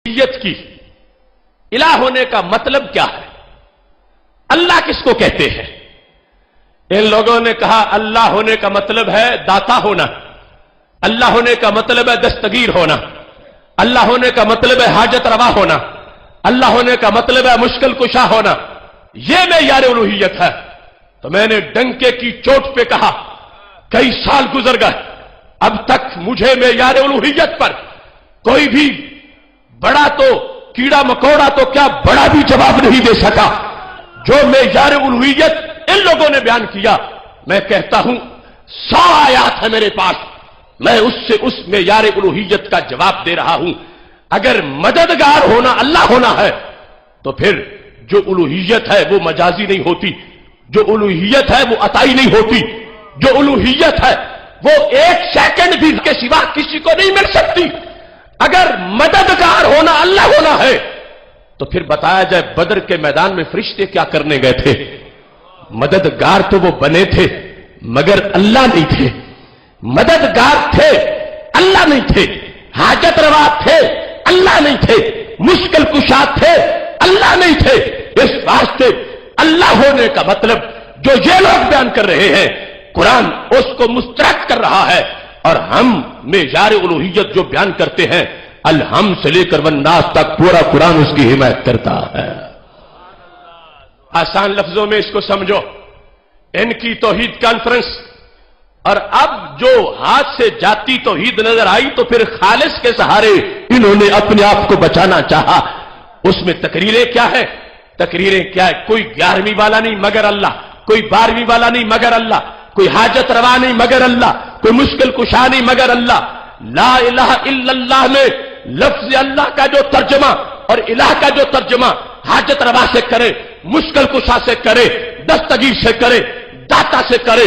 الوہیت کی الہ ہونے کا مطلب کیا ہے؟ اللہ کس کو کہتے ہیں؟ ان لوگوں نے کہا اللہ ہونے کا مطلب ہے داتا ہونا، اللہ ہونے کا مطلب ہے دستگیر ہونا، اللہ ہونے کا مطلب ہے حاجت روا ہونا، اللہ ہونے کا مطلب ہے مشکل کشا ہونا، یہ معیار الوہیت ہے۔ تو میں نے ڈنکے کی چوٹ پہ کہا، کئی سال گزر گئے، اب تک مجھے معیار الوہیت پر کوئی بھی بڑا تو کیڑا مکوڑا تو کیا بڑا بھی جواب نہیں دے سکا۔ جو معیار الوہیت ان لوگوں نے بیان کیا، میں کہتا ہوں 100 آیات ہے میرے پاس، میں اس سے اس معیار الوہیت کا جواب دے رہا ہوں۔ اگر مددگار ہونا اللہ ہونا ہے تو پھر جو الوہیت ہے وہ مجازی نہیں ہوتی، جو الوہیت ہے وہ عطائی نہیں ہوتی، جو الوہیت ہے وہ ایک سیکنڈ بھی کے سوا کسی کو نہیں مل سکتی۔ اگر مددگار ہونا اللہ ہونا ہے تو پھر بتایا جائے بدر کے میدان میں فرشتے کیا کرنے گئے تھے؟ مددگار تو وہ بنے تھے مگر اللہ نہیں تھے، مددگار تھے اللہ نہیں تھے، حاجت روا تھے اللہ نہیں تھے، مشکل کشا تھے اللہ نہیں تھے۔ اس واسطے اللہ ہونے کا مطلب جو یہ لوگ بیان کر رہے ہیں قرآن اس کو مسترد کر رہا ہے، اور ہم معیار الوہیت جو بیان کرتے ہیں الحم سے لے کر والناس تک پورا قرآن اس کی حمایت کرتا ہے۔ آسان لفظوں میں اس کو سمجھو، ان کی توحید کانفرنس، اور اب جو ہاتھ سے جاتی توحید نظر آئی تو پھر خالص کے سہارے انہوں نے اپنے آپ کو بچانا چاہا۔ اس میں تقریریں کیا ہے؟ تقریریں کیا ہے؟ کوئی 11ویں والا نہیں مگر اللہ، کوئی 12ویں والا نہیں مگر اللہ، کوئی حاجت روا نہیں مگر اللہ، کوئی مشکل کشا نہیں مگر اللہ۔ لا الہ الا اللہ میں لفظ اللہ کا جو ترجمہ اور الہ کا جو ترجمہ حاجت روا سے کرے، مشکل کشا سے کرے، دستگیر سے کرے، داتا سے کرے،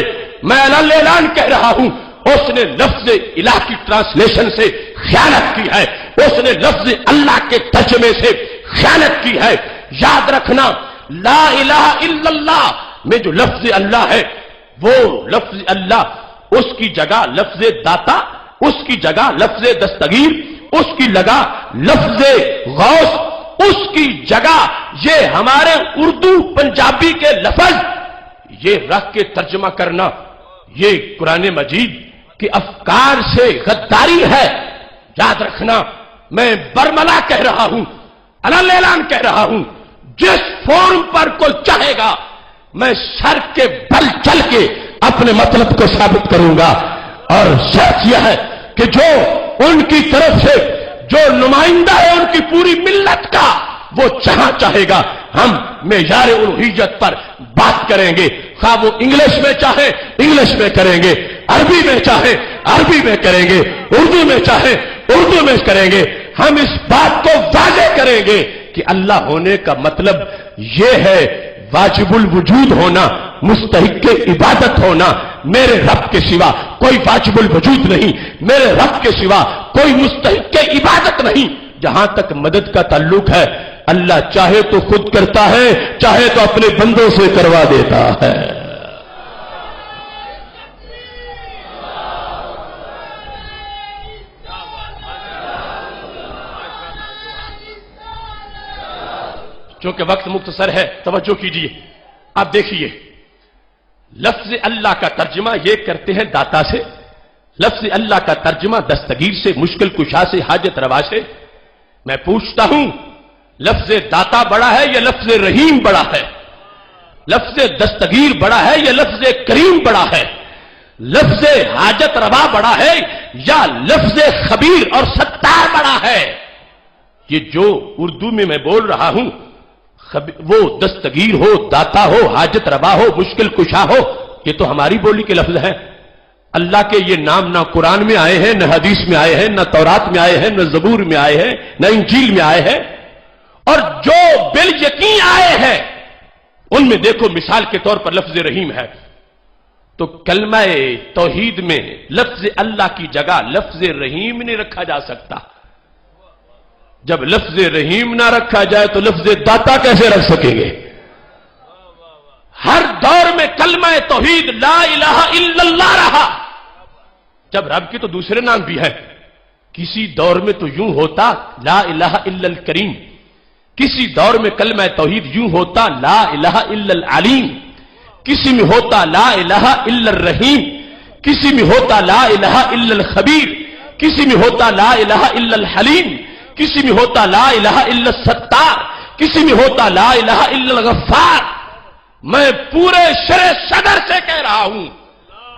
میں اعلان کہہ رہا ہوں اس نے لفظ الہ کی ٹرانسلیشن سے خیانت کی ہے، اس نے لفظ اللہ کے ترجمے سے خیانت کی ہے۔ یاد رکھنا لا الہ الا اللہ میں جو لفظ اللہ ہے وہ لفظ اللہ اس کی جگہ لفظ داتا، اس کی جگہ لفظ دستگیر، اس کی جگہ لفظ غوث، اس کی جگہ یہ ہمارے اردو پنجابی کے لفظ یہ رکھ کے ترجمہ کرنا، یہ قرآن مجید کے افکار سے غداری ہے۔ یاد رکھنا میں برملا کہہ رہا ہوں، اعلان کہہ رہا ہوں، جس فورم پر کوئی چاہے گا میں سر کے بل چل کے اپنے مطلب کو ثابت کروں گا۔ اور شرط یہ ہے کہ جو ان کی طرف سے جو نمائندہ ہے ان کی پوری ملت کا وہ جہاں چاہے گا ہم معیار الوہیت پر بات کریں گے، خواہ وہ انگلش میں چاہے انگلش میں کریں گے، عربی میں چاہے عربی میں کریں گے، اردو میں چاہے اردو میں کریں گے۔ ہم اس بات کو واضح کریں گے کہ اللہ ہونے کا مطلب یہ ہے واجب الوجود ہونا، مستحق عبادت ہونا۔ میرے رب کے سوا کوئی واجب الوجود نہیں، میرے رب کے سوا کوئی مستحق عبادت نہیں۔ جہاں تک مدد کا تعلق ہے اللہ چاہے تو خود کرتا ہے، چاہے تو اپنے بندوں سے کروا دیتا ہے۔ چونکہ وقت مختصر ہے توجہ کیجیے۔ آپ دیکھیے لفظ اللہ کا ترجمہ یہ کرتے ہیں داتا سے، لفظ اللہ کا ترجمہ دستگیر سے، مشکل کشا سے، حاجت روا سے۔ میں پوچھتا ہوں لفظ داتا بڑا ہے یا لفظ رحیم بڑا ہے؟ لفظ دستگیر بڑا ہے یا لفظ کریم بڑا ہے؟ لفظ حاجت روا بڑا ہے یا لفظ خبیر اور ستار بڑا ہے؟ یہ جو اردو میں بول رہا ہوں وہ دستگیر ہو، داتا ہو، حاجت روا ہو، مشکل کشا ہو، یہ تو ہماری بولی کے لفظ ہیں۔ اللہ کے یہ نام نہ قرآن میں آئے ہیں، نہ حدیث میں آئے ہیں، نہ تورات میں آئے ہیں، نہ زبور میں آئے ہیں، نہ انجیل میں آئے ہیں۔ اور جو بالیقین آئے ہیں ان میں دیکھو مثال کے طور پر لفظ رحیم ہے، تو کلمہ توحید میں لفظ اللہ کی جگہ لفظ رحیم نہیں رکھا جا سکتا۔ جب لفظ رحیم نہ رکھا جائے تو لفظ داتا کیسے رکھ سکیں گے؟ ہر دور میں کلمہ توحید لا الہ الا اللہ رہا۔ جب رب کی تو دوسرے نام بھی ہیں، کسی دور میں تو یوں ہوتا لا الہ الا الکریم، کسی دور میں کلمہ توحید یوں ہوتا لا الہ الا العلیم، کسی میں ہوتا لا الہ الا الرحیم، کسی میں ہوتا لا الہ الا الخبیر، کسی میں ہوتا لا الہ الا الحلیم، کسی میں ہوتا لا الہ الا الستار، کسی میں ہوتا لا الہ الا الغفار۔ میں پورے شرع صدر سے کہہ رہا ہوں،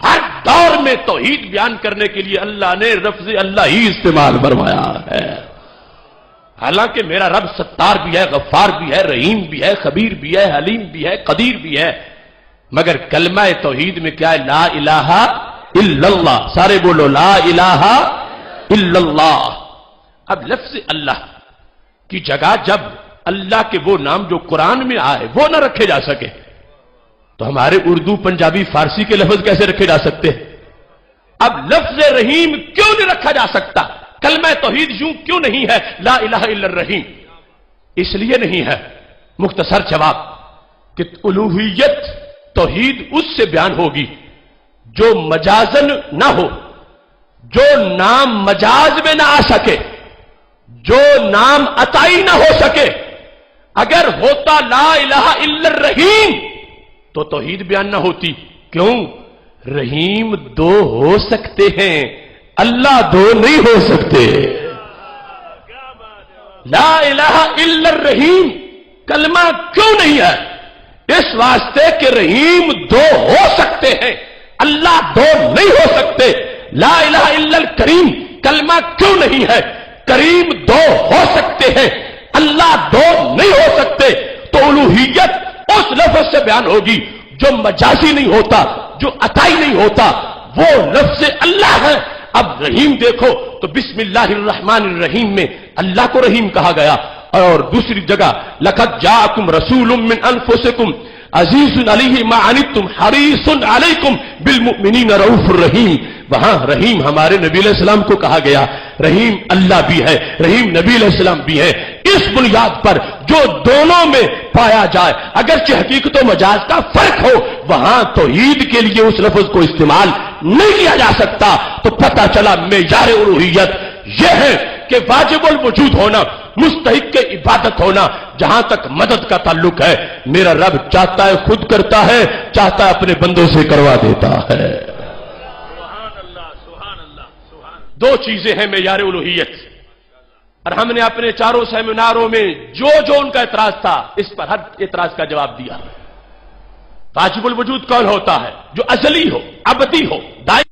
ہر دور میں توحید بیان کرنے کے لیے اللہ نے لفظ اللہ ہی استعمال فرمایا ہے۔ حالانکہ میرا رب ستار بھی ہے، غفار بھی ہے، رحیم بھی ہے، خبیر بھی ہے، حلیم بھی ہے، قدیر بھی ہے، مگر کلمہ توحید میں کیا ہے؟ لا الہ الا اللہ۔ سارے بولو لا الہ الا اللہ۔ اب لفظ اللہ کی جگہ جب اللہ کے وہ نام جو قرآن میں آئے وہ نہ رکھے جا سکے تو ہمارے اردو، پنجابی، فارسی کے لفظ کیسے رکھے جا سکتے؟ اب لفظ رحیم کیوں نہیں رکھا جا سکتا؟ کلمہ توحید یوں کیوں نہیں ہے لا الہ الا الرحیم؟ اس لیے نہیں ہے، مختصر جواب کہ الوہیت توحید اس سے بیان ہوگی جو مجازن نہ ہو، جو نام مجاز میں نہ آ سکے، جو نام عطائی نہ ہو سکے۔ اگر ہوتا لا الہ الا الرحیم تو توحید بیان نہ ہوتی۔ کیوں؟ رحیم دو ہو سکتے ہیں، اللہ دو نہیں ہو سکتے۔ لا الہ الا الرحیم کلمہ کیوں نہیں ہے؟ اس واسطے کہ رحیم دو ہو سکتے ہیں، اللہ دو نہیں ہو سکتے۔ لا الہ الا الکریم کلمہ کیوں نہیں ہے؟ کریم دو ہو سکتے ہیں، اللہ دو نہیں ہو سکتے۔ تو الوہیت اس لفظ سے بیان ہوگی جو مجازی نہیں ہوتا، جو عطائی نہیں ہوتا، وہ لفظ اللہ ہے۔ اب رحیم دیکھو تو بسم اللہ الرحمن الرحیم میں اللہ کو رحیم کہا گیا، اور دوسری جگہ لقد جاءکم رسول من انفسکم عزیز علیہ ما عنتم حریص علیکم بالمؤمنین رؤوف الرحیم، وہاں رحیم ہمارے نبی علیہ السلام کو کہا گیا، رحیم اللہ بھی ہے، رحیم نبی علیہ السلام بھی ہے۔ اس بنیاد پر جو دونوں میں پایا جائے، اگرچہ حقیقت و مجاز کا فرق ہو، وہاں توحید کے لیے اس لفظ کو استعمال نہیں کیا جا سکتا۔ تو پتہ چلا معیار الوہیت یہ ہے کہ واجب الوجود ہونا، مستحق کے عبادت ہونا۔ جہاں تک مدد کا تعلق ہے، میرا رب چاہتا ہے خود کرتا ہے، چاہتا ہے اپنے بندوں سے کروا دیتا ہے۔ دو چیزیں ہیں معیار الوہیت، اور ہم نے اپنے چاروں سیمیناروں میں جو ان کا اعتراض تھا اس پر ہر اعتراض کا جواب دیا۔ واجب الوجود کون ہوتا ہے؟ جو ازلی ہو، ابدی ہو، دائم